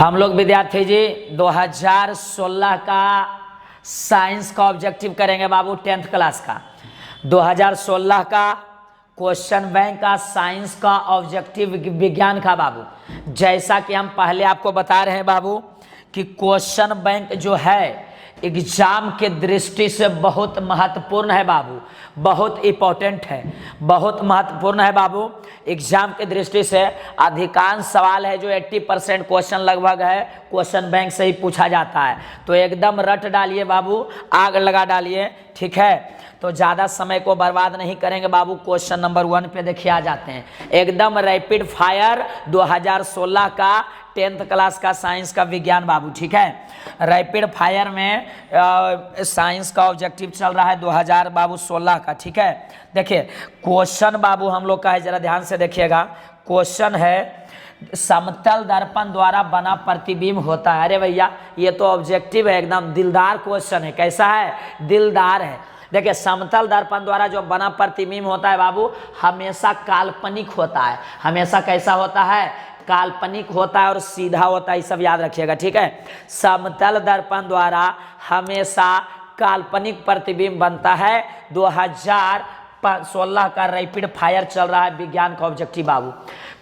हम लोग विद्यार्थी जी 2016 का साइंस का ऑब्जेक्टिव करेंगे बाबू, 10th क्लास का 2016 का क्वेश्चन बैंक का साइंस का ऑब्जेक्टिव विज्ञान का बाबू। जैसा कि हम पहले आपको बता रहे हैं बाबू कि क्वेश्चन बैंक जो है एग्जाम के दृष्टि से बहुत महत्वपूर्ण है बाबू, बहुत इम्पोर्टेंट है, बहुत महत्वपूर्ण है बाबू। एग्जाम के दृष्टि से अधिकांश सवाल है जो 80% क्वेश्चन लगभग है क्वेश्चन बैंक से ही पूछा जाता है। तो एकदम रट डालिए बाबू, आग लगा डालिए, ठीक है। तो ज़्यादा समय को बर्बाद नहीं करेंगे बाबू। क्वेश्चन नंबर 1 पे देखिए आ जाते हैं, एकदम रैपिड फायर 2016 का 10th क्लास का साइंस का विज्ञान बाबू, ठीक है। रैपिड फायर में साइंस का ऑब्जेक्टिव चल रहा है 2016 का, ठीक है। देखिए क्वेश्चन बाबू हम लोग का है, जरा ध्यान से देखिएगा। क्वेश्चन है समतल दर्पण द्वारा बना प्रतिबिंब होता है। अरे भैया ये तो ऑब्जेक्टिव है, एकदम दिलदार क्वेश्चन है। कैसा है? दिलदार है। देखिए समतल दर्पण द्वारा जो बना प्रतिबिंब होता है बाबू हमेशा काल्पनिक होता है। हमेशा कैसा होता है? काल्पनिक होता है और सीधा होता है, ये सब याद रखिएगा, ठीक है। समतल दर्पण द्वारा हमेशा काल्पनिक प्रतिबिंब बनता है। 2016 का रैपिड फायर चल रहा है विज्ञान का ऑब्जेक्टिव बाबू।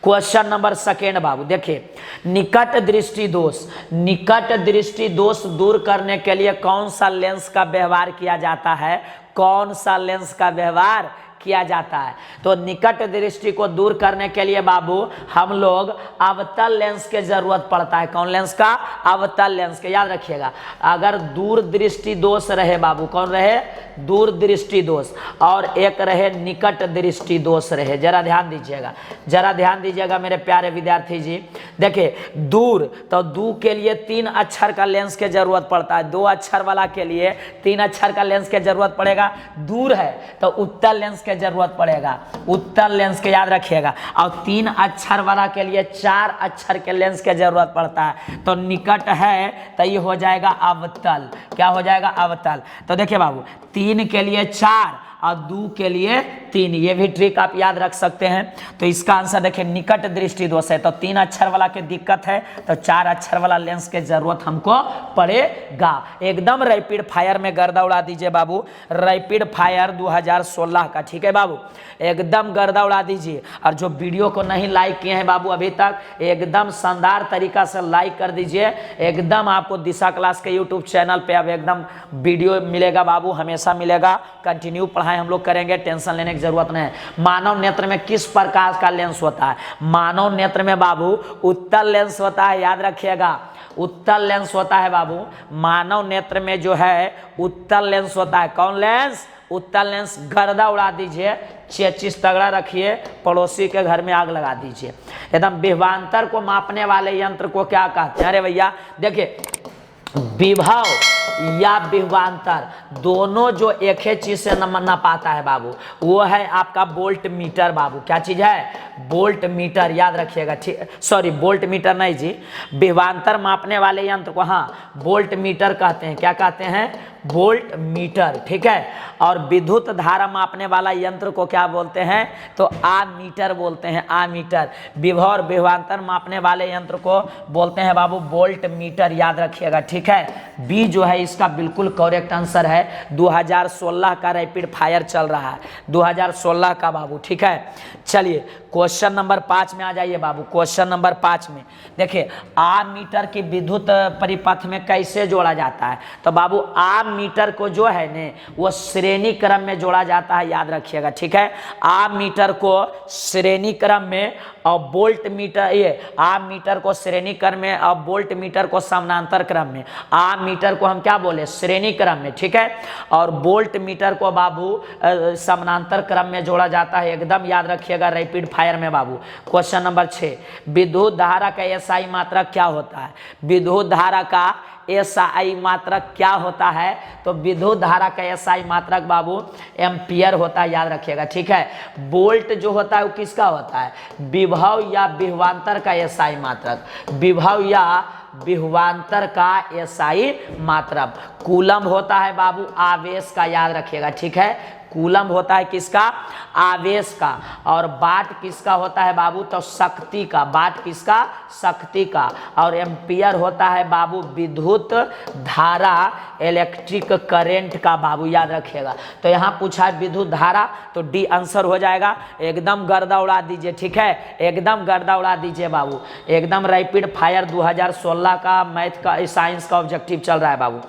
क्वेश्चन नंबर 2 बाबू देखिए, निकट दृष्टि दोष। निकट दृष्टि दोष दूर करने के लिए कौन सा लेंस का व्यवहार किया जाता है? कौन सा लेंस का व्यवहार किया जाता है? तो निकट दृष्टि को दूर करने के लिए बाबू हम लोग अवतल लेंस के जरूरत पड़ता है। कौन लेंस का? अवतल लेंस के, याद रखिएगा। अगर दूर दृष्टि दोष रहे बाबू, कौन रहे? दूर दृष्टि दोष, और एक रहे निकट दृष्टि दोष रहे। जरा ध्यान दीजिएगा, जरा ध्यान दीजिएगा मेरे प्यारे विद्यार्थी जी। देखिए दूर, तो दू के लिए 3 अक्षर का लेंस के जरूरत पड़ता है। 2 अक्षर वाला के लिए 3 अक्षर का लेंस के जरूरत पड़ेगा। दूर है तो उत्तल लेंस के जरूरत पड़ेगा, उत्तल लेंस के, याद रखिएगा। और 3 अक्षर वाला के लिए 4 अक्षर के लेंस के जरूरत पड़ता है। तो निकट है तो ये हो जाएगा अवतल। क्या हो जाएगा? अवतल। तो देखिए बाबू 3 के लिए 4 और 2 के लिए 3, ये भी ट्रिक आप याद रख सकते हैं। तो इसका आंसर देखिए निकट दृष्टि दोष है तो 3 अक्षर वाला की दिक्कत है तो 4 अक्षर वाला लेंस के जरूरत हमको पड़ेगा। एकदम रैपिड फायर में गर्दा उड़ा दीजिए बाबू। रैपिड फायर 2016 का, ठीक है बाबू, एकदम गर्दा उड़ा दीजिए। और जो वीडियो को नहीं लाइक किए हैं बाबू अभी तक, एकदम शानदार तरीका से लाइक कर दीजिए। एकदम आपको दिशा क्लास के यूट्यूब चैनल पे अब एकदम वीडियो मिलेगा बाबू, हमेशा मिलेगा। कंटिन्यू पढ़ाई हम लोग करेंगे, टेंशन लेने की जरूरत नहीं है। मानव नेत्र में किस प्रकार का लेंस होता है? मानव नेत्र में बाबू उत्तल लेंस होता है, याद रखिएगा। उत्तल लेंस होता है बाबू। मानव नेत्र में जो है उत्तल लेंस होता है। कौन लेंस? उत्तल लेंस। गर्दा उड़ा दीजिए, चेचिस तगड़ा रखिए, पड़ोसी के घर में आग लगा दीजिए। एकदम विभवांतर को मापने वाले यंत्र को क्या कहते हैं? अरे भैया देखिए विभव या विभवांतर दोनों जो एक ही चीज से नापाता है बाबू, वो है आपका वोल्ट मीटर बाबू। क्या चीज है? वोल्ट मीटर, याद रखिएगा, ठीक। सॉरी वोल्ट मीटर नहीं जी, विभवांतर मापने वाले यंत्र को हाँ वोल्ट मीटर कहते हैं। क्या कहते हैं? वोल्ट मीटर, ठीक है। और विद्युत धारा मापने वाला यंत्र को क्या बोलते हैं? तो आमीटर बोलते हैं, आमीटर। विभव और विभवांतर मापने वाले यंत्र को बोलते हैं बाबू वोल्ट मीटर, याद रखिएगा, ठीक है। बी जो है इसका बिल्कुल करेक्ट आंसर है। 2016 का रैपिड फायर चल रहा है 2016 का बाबू, ठीक है। चलिए क्वेश्चन नंबर 5 में आ जाइए बाबू। क्वेश्चन नंबर 5 में देखिए आमीटर की विद्युत परिपथ में कैसे जोड़ा जाता है? तो बाबू आमीटर को जो है ने वो श्रेणी क्रम में जोड़ा जाता है, याद रखिएगा, ठीक है। आमीटर को श्रेणी क्रम में और वोल्ट मीटर, ये आमीटर को श्रेणी क्रम में और वोल्ट मीटर को समानांतर क्रम में। आमीटर को हम क्या बोले? श्रेणी क्रम में, ठीक है। और वोल्ट मीटर को बाबू समानांतर क्रम में जोड़ा जाता है। एकदम याद रखिएगा रैपिड फायर में बाबू। क्वेश्चन नंबर 6, विद्युत धारा का एसआई मात्रक क्या होता है? विद्युत धारा का एसआई मात्रक क्या होता है? तो विद्युत धारा का एसआई मात्रक बाबू एम्पियर होता है, याद रखिएगा, ठीक है। वोल्ट जो होता है वो किसका होता है? विभव या विभवांतर का एसआई मात्रक। विभव या विभवांतर का एसआई मात्रक। कूलम होता है बाबू आवेश का, याद रखिएगा, ठीक है। कूलम होता है किसका, आवेश का, और वाट किसका होता है बाबू, तो शक्ति का, वाट किसका, शक्ति का, और एम्पियर होता है बाबू विद्युत धारा, इलेक्ट्रिक करंट का बाबू, याद रखिएगा। तो यहाँ पूछा है विद्युत धारा, तो डी आंसर हो जाएगा। एकदम गर्दा उड़ा दीजिए, ठीक है, एकदम गर्दा उड़ा दीजिए बाबू, एकदम रैपिड फायर 2016 का मैथ का साइंस का ऑब्जेक्टिव चल रहा है बाबू।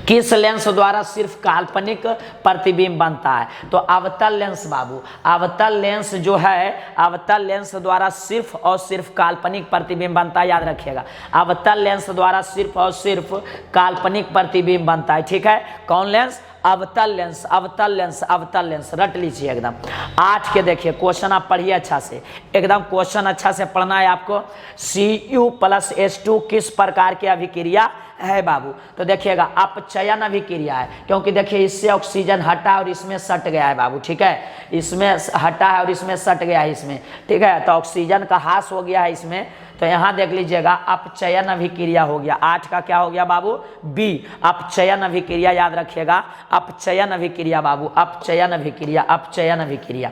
किस लेंस द्वारा सिर्फ काल्पनिक प्रतिबिंब बनता है, तो अवतल लेंस बाबू, अवतल लेंस जो है, अवतल लेंस द्वारा सिर्फ और सिर्फ काल्पनिक प्रतिबिंब बनता है, याद रखिएगा। अवतल लेंस द्वारा सिर्फ और सिर्फ काल्पनिक प्रतिबिंब बनता है, ठीक है। कौन लेंस, अवतल लेंस, अवतल लेंस, अवतल लेंस, रट लीजिए एकदम। 8 के देखिए क्वेश्चन आप पढ़िए अच्छा से, एकदम क्वेश्चन अच्छा से पढ़ना है आपको। Cu+H2 किस प्रकार की अभिक्रिया है बाबू, तो देखिएगा अपचयन अभिक्रिया है, क्योंकि देखिए इससे ऑक्सीजन हटा और इसमें सट गया है बाबू, ठीक है, इसमें हटा है और इसमें सट गया है इसमें, ठीक है, तो ऑक्सीजन का ह्रास हो गया है इसमें, तो यहाँ देख लीजिएगा अपचयन अभिक्रिया हो गया। 8 का क्या हो गया बाबू, बी, अपचयन अभिक्रिया, याद रखिएगा, अपचयन अभिक्रिया बाबू, अपचयन अभिक्रिया, अपचयन अभिक्रिया।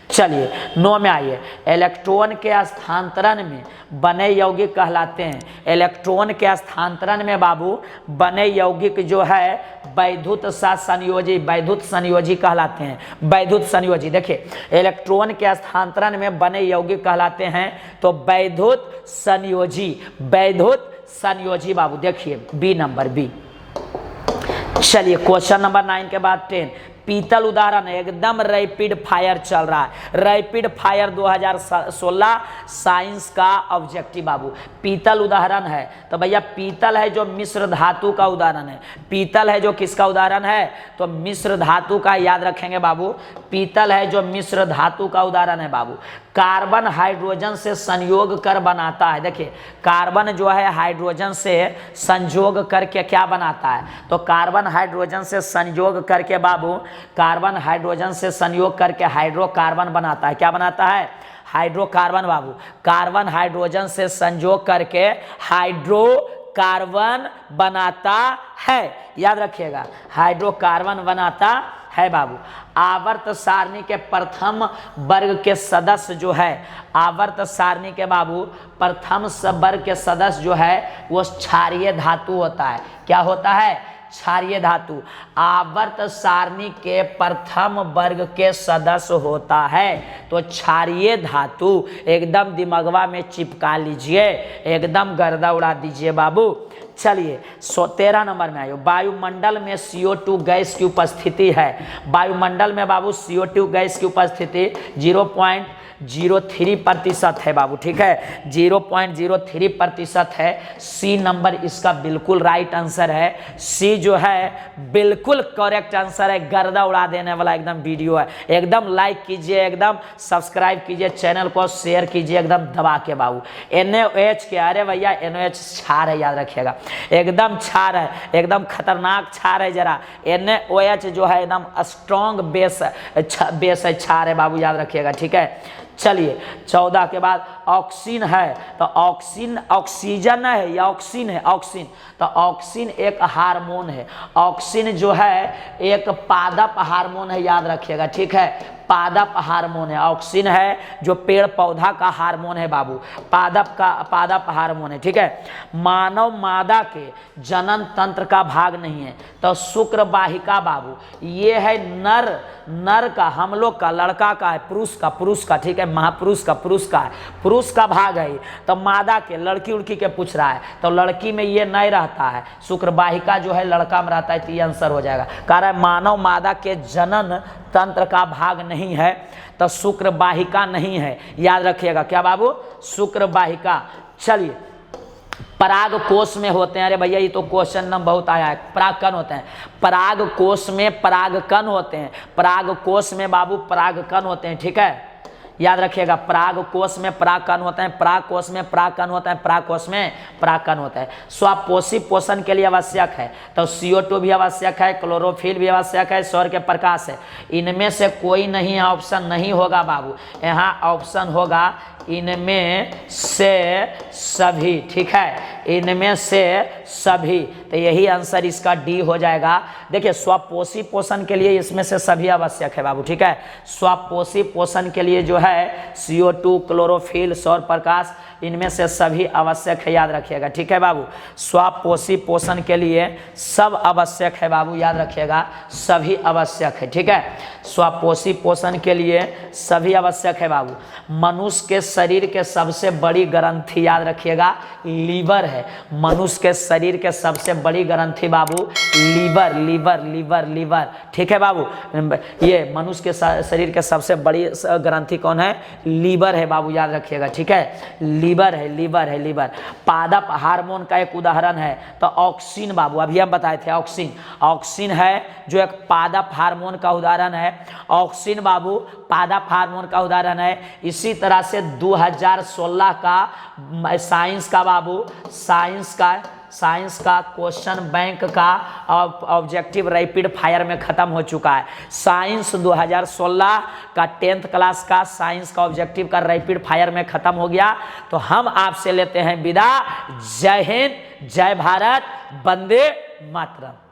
चलिए 9 में आइए, इलेक्ट्रॉन के स्थानांतरण में बने यौगिक कहलाते हैं, इलेक्ट्रॉन के स्थानांतरण में बाबू बने यौगिक जो है वैद्युत संयोजी, वैद्युत संयोजी कहलाते हैं, वैद्युत संयोजी। देखिए इलेक्ट्रॉन के स्थानांतरण में बने यौगिक कहलाते हैं तो वैद्युत संयोजी, वैद्युत संयोजी बाबू, देखिए बी नंबर, बी। चलिए क्वेश्चन नंबर 9 के बाद 10, पीतल उदाहरण है, एकदम रैपिड फायर चल रहा है, रैपिड फायर 2016 साइंस का ऑब्जेक्टिव बाबू। पीतल उदाहरण है तो भैया पीतल है जो मिश्र धातु का उदाहरण है, पीतल है जो किसका उदाहरण है, तो मिश्र धातु का, याद रखेंगे बाबू, पीतल है जो मिश्र धातु का उदाहरण है बाबू। कार्बन हाइड्रोजन से संयोग कर बनाता है, देखिए कार्बन जो है हाइड्रोजन से संयोग करके क्या बनाता है, तो कार्बन हाइड्रोजन से संयोग करके बाबू, कार्बन हाइड्रोजन से संयोग करके हाइड्रोकार्बन बनाता है, क्या बनाता है, हाइड्रोकार्बन बाबू। कार्बन हाइड्रोजन से संयोग करके हाइड्रोकार्बन बनाता है, याद रखिएगा, हाइड्रोकार्बन बनाता है बाबू। आवर्त सारणी के प्रथम वर्ग के सदस्य जो है, आवर्त सारणी के बाबू प्रथम वर्ग के सदस्य जो है वो क्षारीय धातु होता है, क्या होता है, क्षारीय धातु। आवर्त सारणी के प्रथम वर्ग के सदस्य होता है तो क्षारीय धातु, एकदम दिमागवा में चिपका लीजिए, एकदम गर्दा उड़ा दीजिए बाबू। चलिए 13 नंबर में आइए, वायुमंडल में CO2 गैस की उपस्थिति है, वायुमंडल में बाबू CO2 गैस की उपस्थिति 0.03% है बाबू, ठीक है, 0.03% है। सी नंबर इसका बिल्कुल राइट आंसर है, सी जो है बिल्कुल करेक्ट आंसर है, गर्दा उड़ा देने वाला एकदम वीडियो है। एकदम लाइक कीजिए, एकदम सब्सक्राइब कीजिए, चैनल को शेयर कीजिए एकदम दबा के बाबू। NaOH के, अरे भैया NaOH क्षार है, याद रखिएगा, एकदम क्षार है, एकदम खतरनाक क्षार है जरा। NaOH जो है एकदम स्ट्रॉन्ग बेस है, क्षार है बाबू, याद रखिएगा, ठीक है। चलिए 14 के बाद ऑक्सीन है, तो ऑक्सीन ऑक्सीजन है या ऑक्सीन है, ऑक्सीन, तो ऑक्सीन एक हार्मोन है, ऑक्सीन जो है एक पादप हार्मोन है, याद रखिएगा, ठीक है, पादप हार्मोन है, ऑक्सीन है जो पेड़ पौधा का हार्मोन है बाबू, पादप हार्मोन है, ठीक है। मानव मादा के जनन तंत्र का भाग नहीं है तो शुक्र वाहिका बाबू, ये है नर का, हम लोग का, लड़का का है, पुरुष का, ठीक है, महापुरुष का, पुरुष का भाग है, तो मादा के, लड़की उड़की के पूछ रहा है तो लड़की में ये नहीं रहता है, शुक्र वाहिका जो है लड़का में रहता है, तो ये आंसर हो जाएगा। कह रहा है मानव मादा के जनन तंत्र का भाग नहीं है तो शुक्र वाहिका नहीं है, याद रखिएगा, क्या बाबू, शुक्र वाहिका। चलिए पराग कोश में होते हैं, अरे भैया ये तो क्वेश्चन नंबर बहुत आया है, परागकण होते हैं, पराग कोश में परागकण होते हैं, पराग कोश में बाबू परागकण होते हैं, ठीक है, याद रखिएगा, पराग कोश में परागकण होते हैं, पराग कोश में परागकण होता है, पराग कोश में परागकण होता है। स्वापोषी पोषण के लिए आवश्यक है तो CO2 भी आवश्यक है, क्लोरोफिल भी आवश्यक है, सौर के प्रकाश है, इनमें से कोई नहीं, ऑप्शन नहीं होगा बाबू, यहाँ ऑप्शन होगा इनमें से सभी, ठीक है, इनमें से सभी। तो यही आंसर इसका डी हो जाएगा। देखिए स्वपोषी पोषण के लिए इसमें से सभी आवश्यक है बाबू, ठीक है। स्वपोषी पोषण के लिए जो है CO2, क्लोरोफिल, सौर प्रकाश, इनमें से सभी आवश्यक है, याद रखिएगा, ठीक है बाबू। स्वपोषी पोषण के लिए सब आवश्यक है बाबू, याद रखिएगा, सभी आवश्यक है, ठीक है। स्वपोषी पोषण के लिए सभी आवश्यक है बाबू। मनुष्य के शरीर के सबसे बड़ी ग्रंथि, याद रखिएगा, लीवर है। मनुष्य के शरीर के सबसे बड़ी ग्रंथि बाबू लीवर, लीवर, लीवर, लीवर, ठीक है बाबू। ये मनुष्य के शरीर के सबसे बड़ी ग्रंथि कौन है? लीवर है बाबू, याद रखिएगा, ठीक है। लीवर है, लीवर है, लीवर। पादप हार्मोन का एक उदाहरण है तो ऑक्सिन बाबू, अभी हम बताए थे ऑक्सिन। ऑक्सिन है जो एक पादप हार्मोन का उदाहरण है। ऑक्सिन बाबू पादप हार्मोन का उदाहरण है। इसी तरह से 2016 का साइंस का बाबू, साइंस का क्वेश्चन बैंक का ऑब्जेक्टिव रैपिड फायर में खत्म हो चुका है। साइंस 2016 का 10th क्लास का साइंस का ऑब्जेक्टिव का रैपिड फायर में खत्म हो गया। तो हम आपसे लेते हैं विदा। जय हिंद, जय भारत, वंदे मातरम।